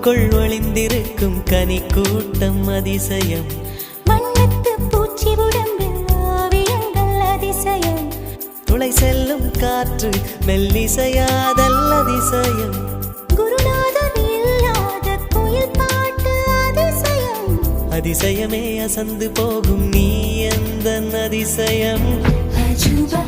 பூவுக்குள் ஒளிந்திருக்கும் கனி கூட்டம் அதிசயம். வண்ணத்து பூச்சி உடம்பில் ஆவியங்கள் அதிசயம். துளை செல்லும் காற்று மெல்லிசையாதல் அதிசயம். குருநாதர் இல்லாத குயில் பாட்டு அதிசயம். அதிசயமே அசந்து போகும் நீ எந்த அதிசயம். அஜுபா